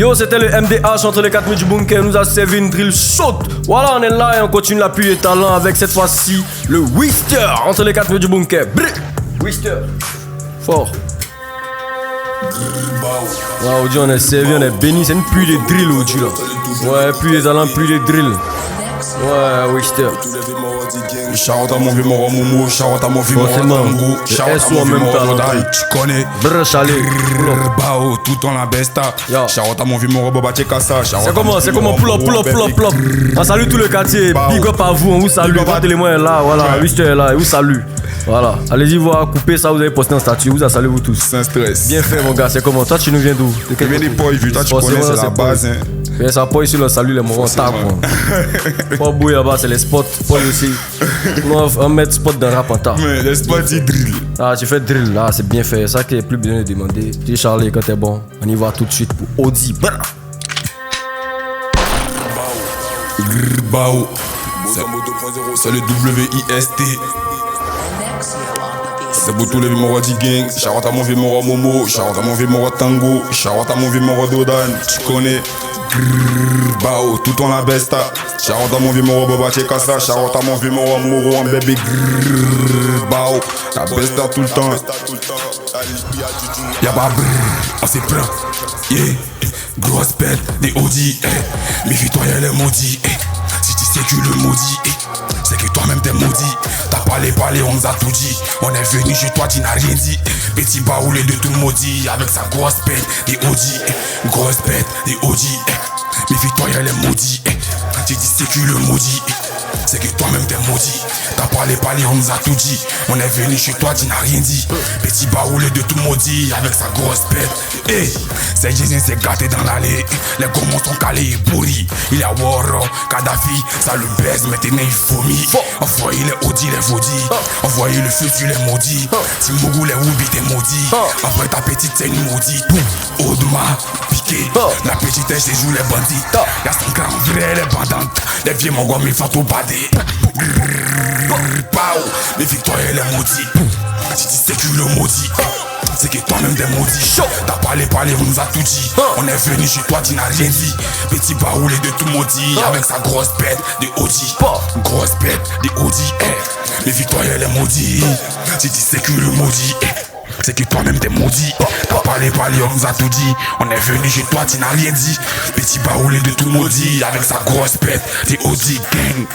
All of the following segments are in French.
Yo, c'était le MDH entre les 4 minutes du bunker. Nous a servi une drill chaude. Voilà, on est là et on continue l'appui des talents avec cette fois-ci le Wister entre les 4 minutes du bunker. Brrr. Wister. Fort. Wow, Audi, on est servi, on est béni. C'est une pluie de drill, Audi, là. Ouais, pluie des talents, pluie de drill. Ouais, Wister. Shout à mon vieux moro Momo, shout à mon vieux moro Tango, shout à mon vieux moro Rodai, tu connais. Brr, chalet. Bao, tout en la besta. Shout à mon vieux moro Boba Tchekassa. C'est comment, pull up. On salue tout le quartier, big up à vous, on vous salue. Votre télémon est là, voilà, Wister est là, il vous salue. Voilà, allez-y voir, couper ça, vous avez posté un statut, vous a salué vous tous. Sans stress. Bien fait mon gars, c'est comment? Toi tu nous viens d'où? Je viens des poils, vu, toi tu connais, c'est la base. Mais ça poil ici, le salut les morons, tac quoi. Pas bouillir là-bas, c'est les spots, poil aussi. On met spot d'un rap en tas. Mais les spots ils drill. Ah, tu fais drill là, c'est bien fait, ça qui est plus besoin de demander. Dis Charlie, quand t'es bon, on y va tout de suite pour Audi. Bao. C'est le WIST. C'est pour tous les vieux morts du gang. Shout à mon vieux moro Momo, shout à mon vieux moro Tango, shout à mon vieux moro Dodan, tu connais. Bao, tout en la besta. Shout à mon vieux moro Boba Tchekassa, shout à mon vieux moro Moro en bébé. Bao, la besta tout le temps. Y'a on s'est plein. Yeah, grosse pète, des Audi. Méfie-toi, y'a les maudits. Si tu sais que le maudit, c'est que toi-même t'es maudit. T'as parlé, on nous a tout dit. On est venu chez toi, tu n'as rien dit. Petit baoulé de tout maudit. Avec sa grosse pète, des Audi. Grosse pète, des Audi. Méfie-toi, y'a les maudits. Tu dis c'est que le maudit, c'est que toi-même t'es maudit. T'as parlé, on nous a tout dit. On est venu chez toi, tu n'as rien dit. Petit baoulé de tout maudit. Avec sa grosse pète. C'est Jésus, c'est gâté dans l'allée. Les gommons sont calés et pourris. Il y a Waro, Kadhafi, ça le baise, maintenant il vomit. Envoyez les Audi, les vaudis. Envoyez le feu sur les maudits. Si Mougou les Woubi, t'es maudit. Après ta petite, c'est une maudite. Audema, piqué. La petite, c'est joue les bandits. Y'a son grand vrai, les bandantes. Les vieux mongos, ils font tout bader. Les victoires, les maudits. Si tu sais que le maudit, c'est que toi-même t'es maudit. T'as parlé, on nous a tout dit. On est venu chez toi, tu n'as rien dit. Petit baoulé de tout maudit. Avec sa grosse pète de Audi. Grosse pète de Audi. Les victoires, les maudits. Si tu sais que le maudit, c'est que toi-même t'es maudit. T'as parlé, on nous a tout dit. On est venu chez toi, tu n'as rien dit. Petit baoulé de tout maudit. Avec sa grosse pète de Audi gang.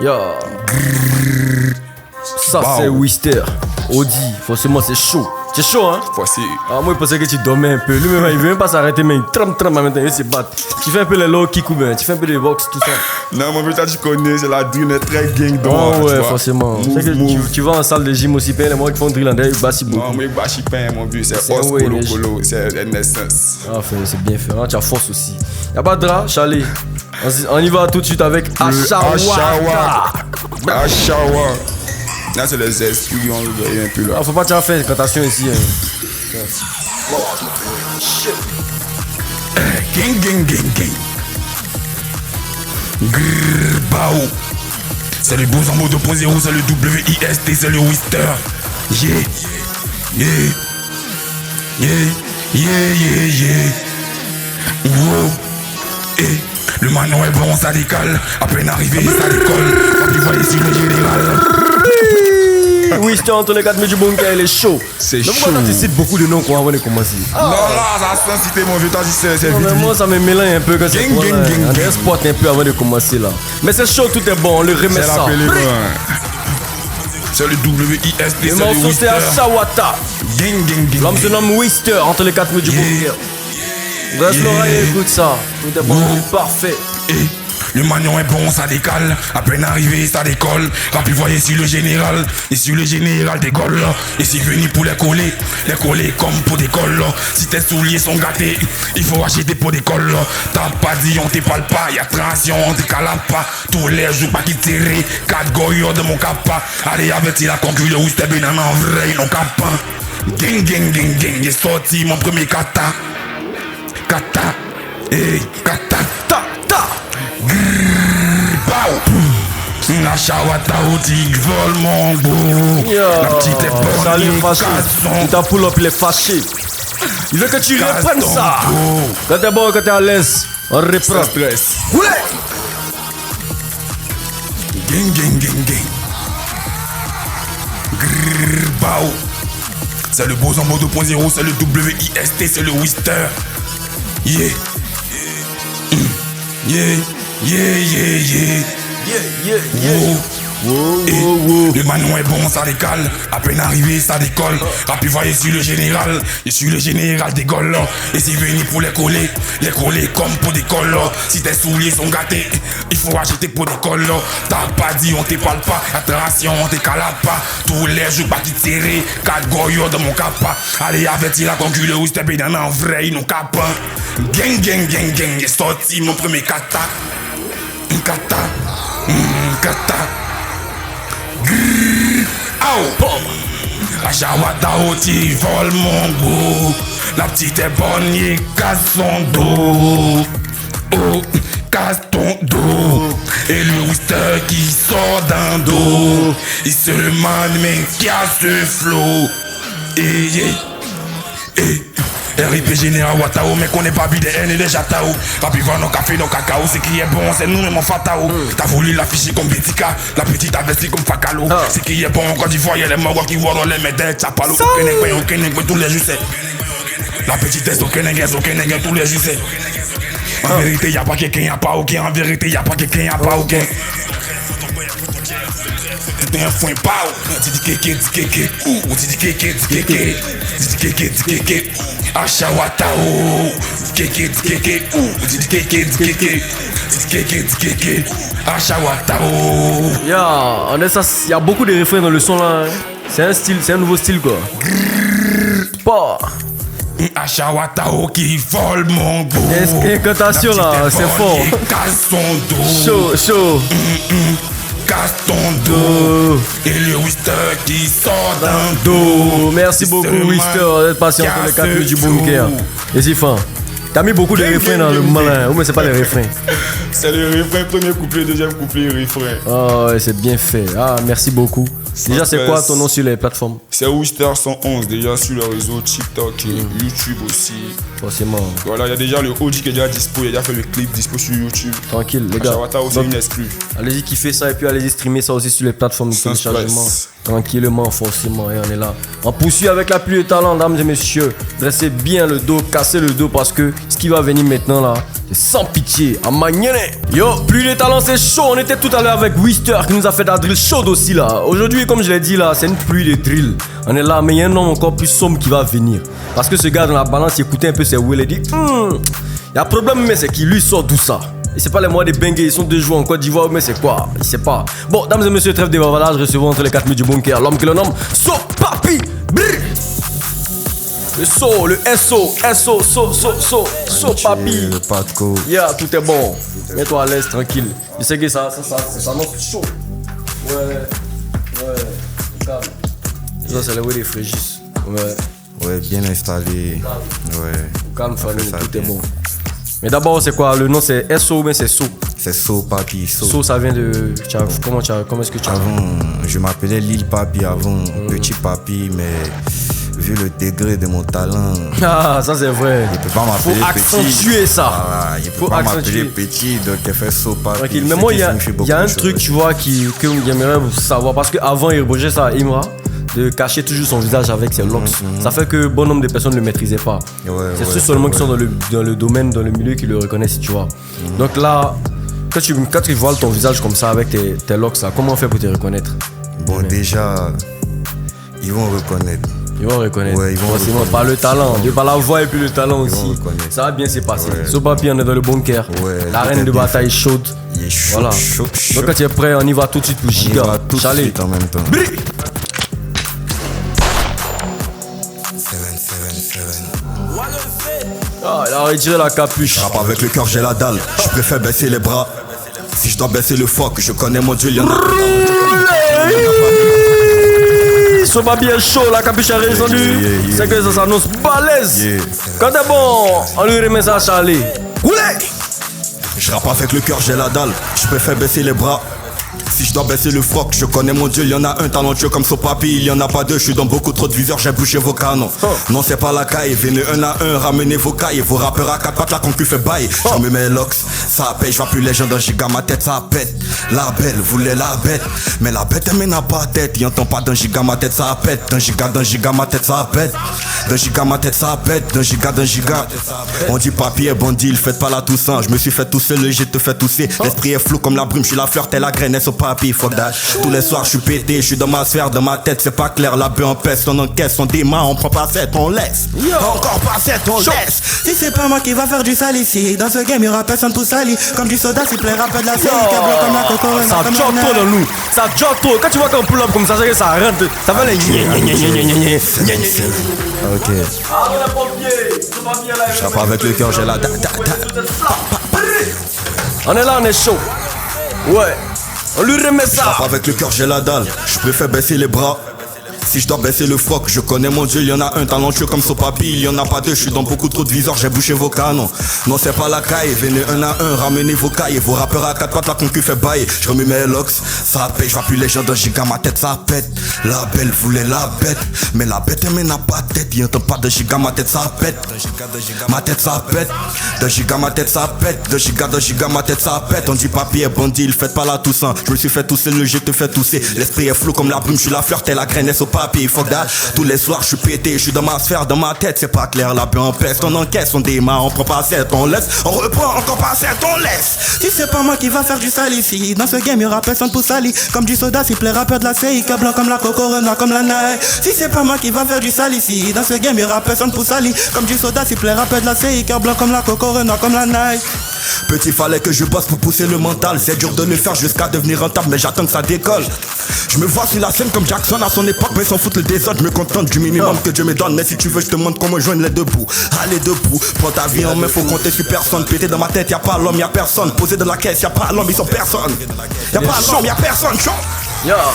Yo. Ça c'est Wister. Audi, forcément c'est chaud. C'est chaud hein? Voici. Ah moi je pensais que tu dormais un peu. Lui-même il veut même pas s'arrêter mais il trempe maintenant, il se bat. Tu fais un peu les low kick ou bien tu fais un peu de boxe tout ça. Non mon putain tu connais, c'est la drill est très gang donc. Oh ouais forcément. C'est que tu vas en salle de gym aussi, les mecs qui font drill en derrière ils battent beaucoup. Non moi ils battent pas mon but, c'est os colo, c'est naissance. Ah c'est bien fait, tu as force aussi. Y'a pas de drap, Charlie. On y va tout de suite avec Ashawa. Là c'est les esprits qui ont un peu là. Ah, faut pas t'en faire attention ici. Gang. Grrr, bao. C'est le beau Zambo 2.0, c'est le WIST, c'est le Wister. Yeah. Wow. Le mano est bon, ça décale. À peine arrivé, ça décolle. Tu vois ici le général. Wister entre les 4 minutes du bunker, il est chaud. C'est chaud. Pourquoi tu cites beaucoup de noms qu'on avant de commencer? Non, là, ça a cité mon vieux, c'est vite. Moi, ça me mélange un peu quand c'est quoi. On est un spot un peu avant de commencer là. Mais c'est chaud, tout est bon, on le remet ça. C'est le WIST, c'est le morceau c'est Ashawata. Gang. L'homme se nomme Wister entre les 4 minutes du bunker. Reste l'oreille et écoute ça. Tout est bon, parfait. Le manion est bon, ça décale. À peine arrivé, ça décolle. Rapide, voyez ici le général. Ici le général décolle. Ici venu pour les coller comme pour des cols. Si tes souliers sont gâtés, il faut acheter pour des cols. T'as pas dit, on te parle pas. Y'a transition, on te calme pas. Tous les jours, pas qui tirer. 4 goyos de mon capa. Allez, avec la concurrence, où c'était bien en vrai, non capa. Gang. J'ai sorti mon premier kata. Kata. La chawata outil vole mon beau. La petite est bonne. Tu t'as pull up, il est fâché. Il veut que tu Casse reprennes ton ça. dos. Quand t'es bon, quand t'es à l'aise, on reprend. Stress. Roulez. Gang, gang, gang, gang. Grrr, bao. C'est le Boson Mode 2.0, c'est le WIST, c'est le Wister. Yeah. Yeah. Yeah, yeah, yeah. Wow. Le manon est bon, ça décale. À peine arrivé, ça décolle. Rapide, voyez sur le général. Je suis le général des Gaules. Et c'est venu pour les coller comme pour des cols. Si tes souliers sont gâtés, il faut acheter pour des cols. T'as pas dit, on te parle pas. Attention, on te calade pas. Tous les jours, pas qui tirer. 4 goyos dans mon capa. Allez, avertis la concule où c'était bien en vrai, ils n'ont qu'à pas. Gang, gang, gang, gang. J'ai sorti mon premier kata. Kata. Kata. Oh, Achawatao, tu voles mon goût. La petite est bonne, il casse son dos. Oh, casse ton dos. Et le Wister qui sort d'un dos. Il se demande mais qui a ce flow. RIP Général Watao, mais qu'on n'est pas bi des haines et des jatao. Papi va nos café, nos cacao, c'est qui est bon, c'est nous, mon fatao. T'as voulu l'afficher comme Betika, la petite investi comme Fakalo. C'est qui est bon, quand il voit, y'a les morts qui voient dans les médailles, Chapalo, aucun tous les justes. La petite est aucun tous les justes. En vérité, y'a pas quelqu'un, y'a pas aucun. En vérité, y'a pas quelqu'un, y'a pas aucun. T'es un foin pao. Dis kéké, ouh, dis kéké, Achawatao. Kéké, ouh, dis kéké, Achawatao. Il y a beaucoup de refrains dans le son là. Hein. C'est un style, c'est un nouveau style quoi. Pas. Achawatao qui vole mon goût. Incantation là, c'est fort. Casse son dos. Chaud. Casse ton dos. Et le Wister qui sort d'un dos. Merci beaucoup Wister d'être patient pour les 4 minutes du bunker. Et c'est fin. T'as mis beaucoup de refrains dans le malin. Ou mais c'est pas les refrains. C'est le refrain, premier couplet, deuxième couplet, refrain. Ah ouais, c'est bien fait. Ah, merci beaucoup. Déjà, c'est quoi ton nom sur les plateformes? C'est Wister 111, déjà sur le réseau TikTok et YouTube aussi. Forcément. Voilà, il y a déjà le OG qui est déjà dispo, il a déjà fait le clip dispo sur YouTube. Tranquille, les gars. Achawatao aussi une exclue. Allez-y kiffer ça et puis allez-y streamer ça aussi sur les plateformes de téléchargement. Tranquillement, forcément, et on est là. On poursuit avec la pluie de talent, dames et messieurs. Dressez bien le dos, cassez le dos parce que ce qui va venir maintenant là, c'est sans pitié, à manier. Yo, pluie de talent, c'est chaud. On était tout à l'heure avec Wister qui nous a fait de la drill chaude aussi là. Aujourd'hui, comme je l'ai dit là, c'est une pluie de drill. On est là, mais il y a un homme encore plus sombre qui va venir. Parce que ce gars dans la balance, il écoutait un peu ses will et dit il y a problème, mais c'est qu'il lui sort tout ça. Et c'est pas les mois des bangers, ils sont 2 jours en Côte d'Ivoire, mais c'est quoi? Il sait pas. Bon, dames et messieurs, trêve de bavardage, recevons entre les 4 minutes du bunker l'homme que l'on nomme So Papi. Brrr. Le So, le SO, So Papi. Le Patco. Yeah, tout est bon. Mets-toi à l'aise, tranquille. Je sais que ça annonce chaud. Ouais. Calme. Ça, c'est le way des frégis. Ouais, bien installé. Ouais. Calme, famille, ça tout est bien. bon. Mais d'abord, c'est quoi? Le nom, c'est SO, mais c'est So. C'est So Papi. So, ça vient de. Comment est-ce que tu as? Avant, je m'appelais Lil Papi avant, Petit Papi, mais vu le degré de mon talent, Ah, ça c'est vrai. il peut pas m'appeler Faut Petit. accentuer ça. Voilà, il peut Faut pas accentuer. m'appeler Petit, donc il fait So Papi. Tranquille. Mais moi, il y a un truc, tu vois, que j'aimerais vous savoir. Parce qu'avant, il reprochait ça à Imra, de cacher toujours son visage avec ses locks. Ça fait que bon nombre de personnes ne le maîtrisaient pas. C'est ceux seulement qui sont dans le domaine, dans le milieu qui le reconnaissent, tu vois. Donc là, quand tu voiles ton visage comme ça avec tes locks, là, comment on fait pour te reconnaître? Bon, déjà, ils vont reconnaître. Ils vont reconnaître. Ouais, ils vont forcément reconnaître. par le talent, par la voix et puis le talent Ils vont aussi. reconnaître. Ça va bien se passer. Ouais. So Papi, on est dans le bunker. Ouais, L'arène tout de est bien bataille chaude. Il est chaud, Voilà. chaud. Donc quand tu es prêt, on y va tout de suite pour On y Giga. va tout de Chalet. suite en même temps. Brrr. 7. Ah, il a retiré la capuche. Rappe avec le cœur, j'ai la dalle. Je préfère baisser les bras. Si je dois baisser le fuck, je connais mon dieu, y'en a. So Papi est chaud, la capuche est redescendue. Yeah. C'est que ça s'annonce balèze. Yeah. Quand t'es bon, on lui remet ça à Charlie. Roulez. Je rappe avec le cœur, j'ai la dalle. Je préfère baisser les bras. Si je dois baisser le froc, je connais mon Dieu, il y en a un talentueux comme son papy, il y en a pas deux, je suis dans beaucoup trop de viseurs, j'ai bouché vos canons. Non c'est pas la caille, venez un à un, ramenez vos cailles, vos rappeurs à quatre pattes, la concu fait bail. Je me mets l'ox, ça paye, je vois plus les gens d'un giga, ma tête ça pète. La belle voulait la bête, mais la bête elle n'a pas tête, il entend pas d'un giga, ma tête ça pète. D'un giga, ma tête ça pète. D'un giga, ma tête ça pète. D'un giga. On dit papier, bandit, faites pas la Toussaint. Je me suis fait tousser, le j'ai te fait tousser. L'esprit est flou comme la brume, je suis la fleur, t'es la graine, elle au papier, fuck that. Tous les soirs je suis pété, je suis dans ma sphère, dans ma tête, c'est pas clair. La bœuf en peste, on encaisse, on démarre, on prend pas 7, on laisse. Encore pas 7, on laisse. Si c'est pas moi qui va faire du sale ici, dans ce game y'aura personne pour salir. Comme du soda, s'il plaît, rappelle de la série, câble comme la coco, Ça joue trop dans nous. Ça joue trop. Quand tu vois qu'on pull up comme ça, c'est que ça rentre. Ça fait les Ok. Ah, on a pas pied. Je rappe avec le cœur, j'ai la On est là, on est chaud. Ouais. On lui remet ça. Rappe avec le cœur, j'ai la dalle. Je préfère baisser les bras. Si je dois baisser le froc, je connais mon Dieu, il y en a un talentueux comme son papy, il y en a pas deux, je suis dans beaucoup trop de viseurs, j'ai bouché vos canons. Non c'est pas la caille, venez un à un, ramenez vos cailles, vos rappeurs à quatre pattes, la concu fait bail. Je remets mes locks, ça paye, je vois plus les gens d'un giga, ma tête ça pète. La belle voulait la bête, mais la bête elle n'a pas de tête, il entend pas de giga, ma tête ça pète. Ma tête ça pète, de giga, ma tête ça pète, de giga, ma tête ça pète. On dit papier, bandit, il fait pas la Toussaint. Je me suis fait tousser, le jet te fait tousser. L'esprit est flou comme la brume, je suis la fleur, t'es la graine, elle papier, fuck that. Tous les soirs je suis pété, je suis dans ma sphère, dans ma tête, c'est pas clair, la paix en peste, on encaisse, on démarre, on prend pas 7, on laisse, on reprend, encore pas 7, on laisse. Si c'est pas moi qui va faire du sale ici, dans ce game y'aura personne pour salir. Comme du soda, s'il plaît, rappeur de la série, blanc comme la coco, renard comme la neige. Si c'est pas moi qui va faire du sale ici, dans ce game y'aura personne pour salir. Comme du soda, s'il plaît, rappeur de la série, blanc comme la coco, renard comme la neige. Petit fallait que je bosse pour pousser le mental. C'est dur de le faire jusqu'à devenir rentable, mais j'attends que ça décolle. Je me vois sur la scène comme Jackson à son époque, mais sans foutre le désordre. Je me contente du minimum que Dieu me donne. Mais si tu veux, je te montre comment joindre les deux bouts. Allez debout, prends ta vie en main, faut compter sur personne. Pété dans ma tête, y'a pas l'homme, y'a personne. Posé dans la caisse, y'a pas l'homme, ils sont personne. Y'a pas l'homme, y'a personne, chaud.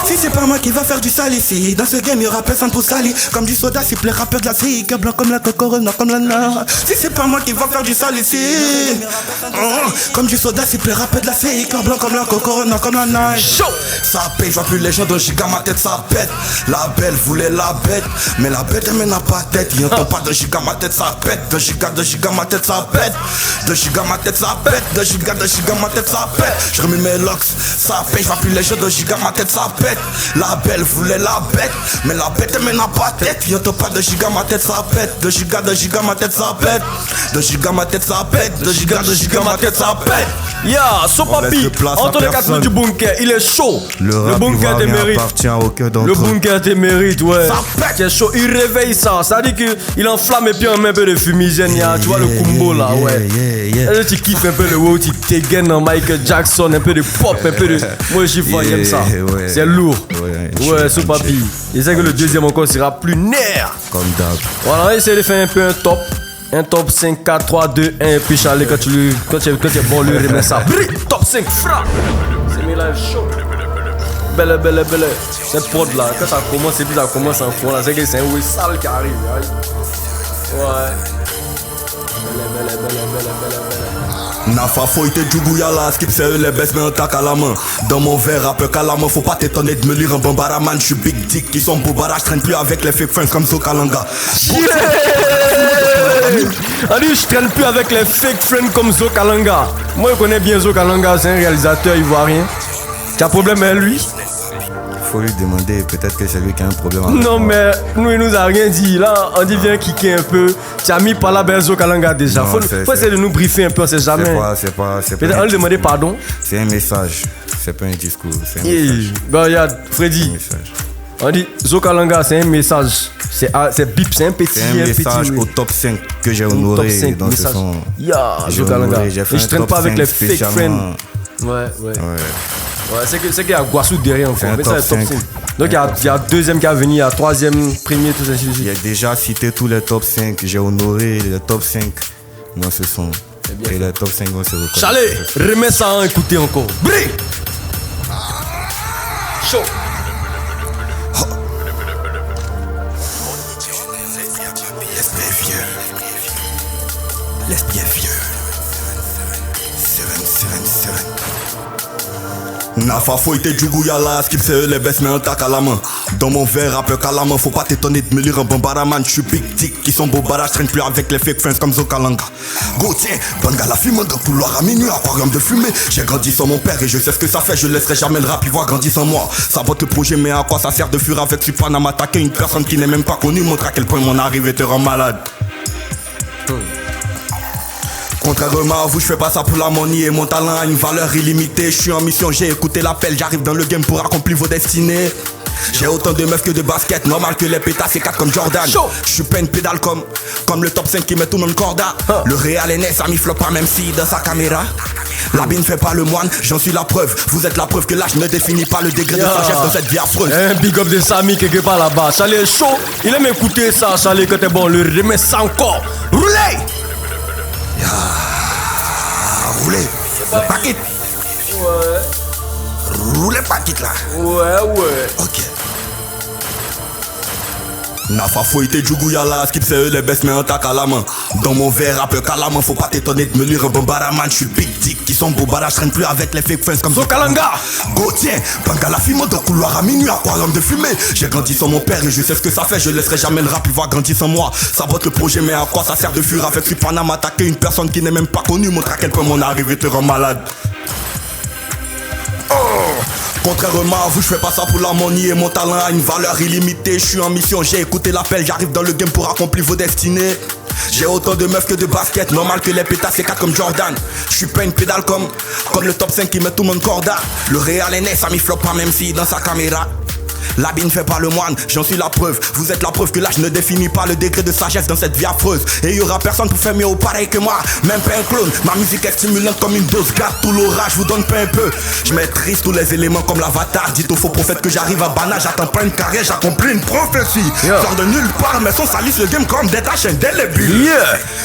Si c'est pas moi qui va faire du sale ici, dans ce game y'aura personne pour salir. Comme du soda, s'il plaît, rappeur de la série, blanc comme la coco, renard comme la neige. Si c'est pas moi qui va faire du sale ici, comme du soda, s'il plaît, rappeur de la série, blanc comme la coco, renard comme la neige. Ça paye, je vois plus les gens d'un giga, ma tête ça pète. La belle voulait la bête, mais la bête elle n'a pas de tête. Il entend pas d'un giga, ma tête ça pète. D'un giga, ma tête ça pète. D'un giga, ma tête ça pète. D'un giga, ma tête ça pète. Je remets mes locks, ça paye, je vois plus les gens d'un giga, ma tête ça pète. La belle voulait la bête, mais la bête elle n'a pas de tête. Il entend pas d'un giga, ma tête ça pète. D'un giga, ma tête ça pète. D'un giga, ma tête ça pète. D'un giga, ma tête ça pète. Yeah, so papi, entre les quatre du bunker, il est chaud. Le bunker te mérite. Appartient au cœur d'entre Le bunker te mérite, ouais. C'est chaud, il réveille ça. Ça dit qu'il enflamme et puis on met un peu de fumigène. Tu vois le combo là, ouais. Et tu kiffes un peu le wow, tu t'égaines en Michael Jackson, un peu de pop, un peu de. Moi j'aime ça. C'est lourd. Ouais, so papi. Il sait que le deuxième encore sera plus nerf. Comme d'hab. Voilà, on va essayer de faire un peu un top. Un top 5, 4, 3, 2, 1. Et puis Charlie, quand tu es bon, lui remet ça. Top 5, frappe. C'est mis là, chaud. Belle. Cette prod là, quand ça commence, et puis ça commence en fond là. C'est que c'est un oui sale qui arrive. Ouais. Belle. Nafa foite du gouyala, skip c'est les baisses mais un tac à la main. Dans mon verre, rappeur qu'à la main, faut pas t'étonner de me lire un bambaraman. J'suis big dick, qui sont boubara, j'traîne plus avec les fake friends comme Zokalanga. On dit je traîne plus avec les fake friends comme Zokalanga. Moi je connais bien Zokalanga, c'est un réalisateur ivoirien. Tu as problème avec lui? Faut lui demander, peut-être que c'est lui qui a un problème avec non moi. mais nous il nous a rien dit. Là on dit viens kicker un peu. Tu as mis par là ben Zokalanga déjà. Non, faut essayer de nous briefer un peu, on sait jamais. C'est pas peut-être on lui demander pardon. C'est un message, c'est pas un discours. C'est un message. Ben regarde Freddy. On dit Zokalanga c'est un message. C'est bip, c'est un petit. C'est un message au top 5 que j'ai honoré 5, dans ce son. Zokalanga. Et je traîne pas avec les fake friends. Ouais. C'est qu'il y a Guassou derrière en fait. Mais ça c'est top 5. Donc il y a deuxième qui a venu, il y a troisième, premier, tout ça. Il a déjà cité tous les top 5. J'ai honoré les top 5 dans ce son. Et les top 5 vont se reconnaître. Charlie, remets ça à écouter encore. Bri! Chaud! L'esprit est vieux. 777. Nafa Foyte Djougouyala, skip c'est eux les baisses mais un tac à la main. Dans mon verre, rappeur qu'à la main, faut pas t'étonner de me lire un bombaraman. J'suis big dick, qui sont beaux barrages, j'traîne plus avec les fake friends comme Zokalanga. Go tiens, banga la fume dans le couloir à minuit, aquarium de fumée. J'ai grandi sans mon père et je sais ce que ça fait, je laisserai jamais le rap y voir grandir sans moi. Sabote le projet mais à quoi ça sert de fuir avec Supana m'attaquer une personne qui n'est même pas connue, montre à quel point mon arrivée te rend malade. Contrairement à vous, je fais pas ça pour la money et mon talent a une valeur illimitée. Je suis en mission, j'ai écouté l'appel, j'arrive dans le game pour accomplir vos destinées. J'ai autant de meufs que de basket, normal que les pétasses c'est 4 comme Jordan. Je suis pas une pédale comme le top 5 qui met tout le monde corda. Le Real NS a mis flop pas même si dans sa caméra. L'habit ne fait pas le moine, j'en suis la preuve. Vous êtes la preuve que l'âge ne définit pas le degré de sagesse dans cette vie affreuse. Un big up de Samy quelque part là-bas. Charlie est chaud, il aime écouter ça, Charlie quand t'es bon, le remet ça encore. Roulez! Roulez, paquet. Ouais. Roulez paquet là. Ouais. Ok. Nafa Foyte Djougouyala, skip c'est eux les baisses mais un tac à la main. Dans mon verre, rappeur qu'à la main, faut pas t'étonner de me lire un bombaraman. J'suis big dick, qui sont beaux barrages, j'traîne plus avec les fake friends comme Zokalanga. Go tiens, banga la fume dans le couloir à minuit, aquarium de fumée. J'ai grandi sans mon père et je sais ce que ça fait, je laisserai jamais le rap y voir grandir sans moi. Sabote le projet mais à quoi ça sert de fuir avec Supana m'attaquer une personne qui n'est même pas connue, montre à quel point mon arrivée te rend malade. Contrairement à vous, je fais pas ça pour la money et mon talent a une valeur illimitée. Je suis en mission, j'ai écouté l'appel, j'arrive dans le game pour accomplir vos destinées. J'ai autant de meufs que de basket, normal que les pétasses c'est 4 comme Jordan. Je suis pas une pédale comme le top 5 qui met tout le monde corda. Le Real NS a mis flop pas même si dans sa caméra. L'habit ne fait pas le moine, j'en suis la preuve. Vous êtes la preuve que l'âge ne définit pas le degré de sagesse dans cette vie affreuse. Et y aura personne pour faire mieux ou pareil que moi, même pas un clone. Ma musique est stimulante comme une dose, garde tout l'orage, vous donne pas un peu. Je maîtrise tous les éléments comme l'avatar. Dites aux faux prophètes que j'arrive à Bana, j'attends pas une carrière, j'accomplis une prophétie. Sors de nulle part, mais son salisse le game comme des tâches indélébiles.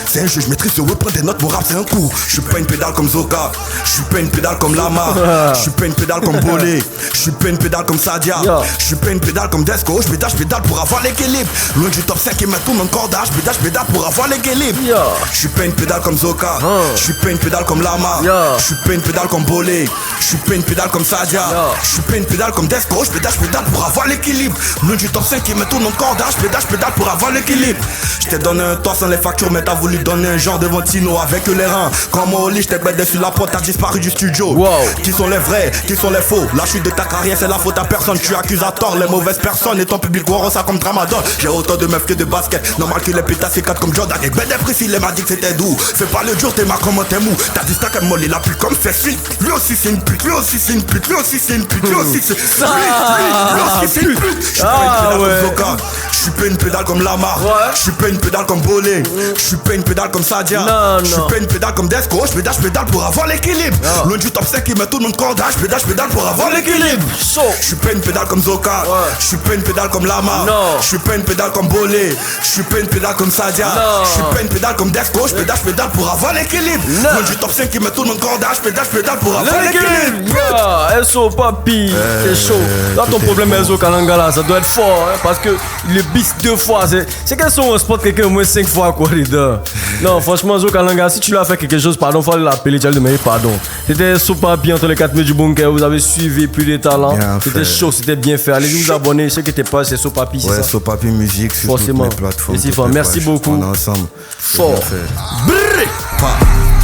C'est un jeu, je maîtrise le web, prends des notes, mon rap c'est un coup. Je suis pas une pédale comme Zoka, je suis pas une pédale comme Lama, je suis pas une pédale comme Bolé, je suis pas une pédale comme Sadia, je suis pas une pédale comme Desco, je pédale pour avoir l'équilibre. Loin du top 5 qui met tout mon cordage, je pédale pour avoir l'équilibre. Je suis pas une pédale comme Zoka, je suis pas une pédale comme Lama, je suis pas une pédale comme Bolé, je suis pas une pédale comme Sadia, je suis pas une pédale comme Desco, je pédale pour avoir l'équilibre. Loin du top 5 qui met tout mon cordage, je pédale pour avoir l'équilibre. Je t'ai donné un toit sans les factures, mais t'as voulu donner un genre de Ventino avec les reins. Comme au lit, je t'ai bêté sur la porte, t'as disparu du studio. Qui sont les vrais, qui sont les faux? La chute de ta carrière, c'est la faute à personne. Tu accuses à tort les mauvaises personnes et ton public voit ça comme Tramadol. J'ai autant de meufs que de basket, normal que les pétasses c'est 4 comme Jordan. Et ben des précis, il m'a dit que c'était doux. Fais pas le dur, t'es ma comment t'es mou. T'as dit ça qu'elle molle, il a pu comme c'est suite. Lui aussi c'est une pute, lui aussi c'est une pute, lui aussi c'est une pute, lui aussi c'est une pute. Je suis pas une pédale comme Zoka, je suis pas une pédale comme Lama, je suis pas une pédale comme Bolé, je suis pas une pédale comme Sadia, je suis pas une pédale comme Desco, je pédale pour avoir l'équilibre. Loin du top 5 qui met tout le monde cordage, je pédale pour avoir l'équilibre. Je suis pas une pédale comme Zoka, je suis pas une pédale comme Lama, je suis pas une pédale comme Bolé, je suis pas une pédale comme Sadia, je suis pas une pédale comme Desco, je pédale pour avoir l'équilibre. Loin du top 5 qui met tout le monde cordage, je pédale pour avoir l'équilibre. SO papi, c'est chaud. Là ton problème SO Kalangala, ça doit être fort hein, parce que le bis 2 fois, c'est qu'elles sont un spot quelqu'un au moins 5 fois quoi dedans. Non franchement SO Kalangala, si tu lui as fait quelque chose, pardon, faut aller l'appeler, tu vas lui demander pardon. C'était SO papi entre les 4 murs du bunker, vous avez suivi plus de talent. C'était chaud, c'était bien fait. Allez vous abonner, ceux qui n'étaient pas, c'est SO papi, c'est ça. Ouais, SO papi musique sur toutes les plateformes. Merci beaucoup. On est ensemble. Fort. Brrr.